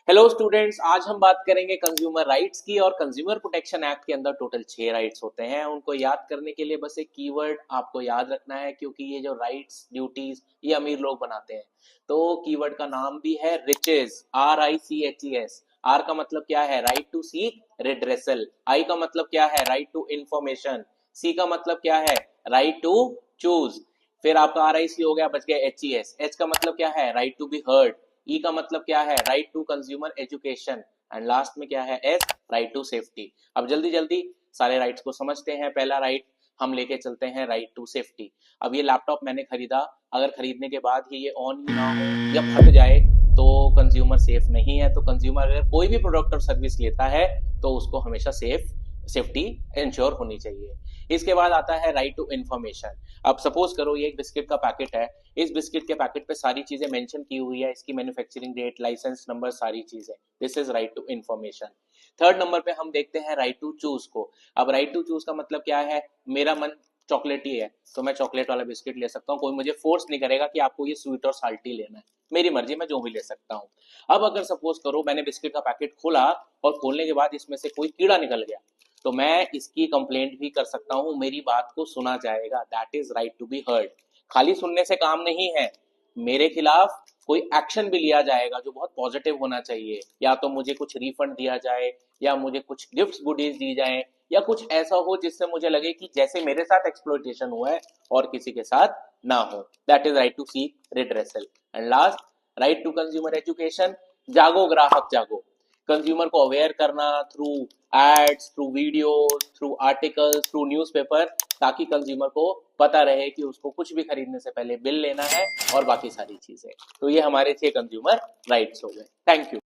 Hello students, आज हम बात करेंगे कंज्यूमर राइट्स की। और कंज्यूमर प्रोटेक्शन एक्ट के अंदर टोटल 6 राइट्स होते हैं। उनको याद करने के लिए बस एक कीवर्ड आपको याद रखना है, क्योंकि ये जो राइट्स ड्यूटीज ये अमीर लोग बनाते हैं। तो कीवर्ड का नाम भी है रिचेस, RICHES। आर का मतलब क्या है? Right to seek redressal. I का मतलब क्या है? Right to information. सी का मतलब क्या है? Right to choose. फिर आपका RIC हो गया, बच गया HES। एच का मतलब क्या है? Right to be heard. E का मतलब क्या है? Right to consumer education. And last में क्या है? S, right to safety. अब जल्दी जल्दी सारे राइट्स को समझते हैं। पहला राइट हम लेके चलते हैं, राइट टू सेफ्टी। अब ये लैपटॉप मैंने खरीदा, अगर खरीदने के बाद ही ये ऑन ही ना हो या फट जाए तो कंज्यूमर सेफ नहीं है। तो कंज्यूमर अगर कोई भी प्रोडक्ट और सर्विस लेता है तो उसको हमेशा सेफ्टी इंश्योर होनी चाहिए। इसके बाद आता है राइट टू इंफॉर्मेशन। अब सपोज करो ये एक बिस्किट का पैकेट है। इस बिस्किट के पैकेट पे सारी चीजें मेंशन की हुई है, इसकी मैन्युफैक्चरिंग डेट, लाइसेंस नंबर, सारी चीजें। This is right to information. Third number पे हम देखते हैं राइट टू चूज को। अब राइट टू चूज का मतलब क्या है? मेरा मन चॉकलेटी है तो मैं चॉकलेट वाला बिस्किट ले सकता हूँ, कोई मुझे फोर्स नहीं करेगा कि आपको ये स्वीट और साल्टी लेना है। मेरी मर्जी, मैं जो भी ले सकता हूँ। अब अगर सपोज करो मैंने बिस्किट का पैकेट खोला और खोलने के बाद इसमें से कोई कीड़ा निकल गया, तो मैं इसकी कंप्लेंट भी कर सकता हूं, मेरी बात को सुना जाएगा। That is right to be heard. खाली सुनने से काम नहीं है, मेरे खिलाफ कोई एक्शन भी लिया जाएगा जो बहुत पॉजिटिव होना चाहिए। या तो मुझे कुछ रिफंड दिया जाए, या मुझे कुछ गिफ्ट्स गुडीज दी जाए, या कुछ ऐसा हो जिससे मुझे लगे कि जैसे मेरे साथ एक्सप्लॉइटेशन हुआ है और किसी के साथ ना हो। That is right to seek redressal. And last, right to consumer education. जागो ग्राहक जागो। कंज्यूमर को अवेयर करना through ads, through videos, through articles, through newspaper, ताकि कंज्यूमर को पता रहे कि उसको कुछ भी खरीदने से पहले बिल लेना है और बाकी सारी चीजें। तो ये हमारे 6 कंज्यूमर राइट्स हो गए। Thank you.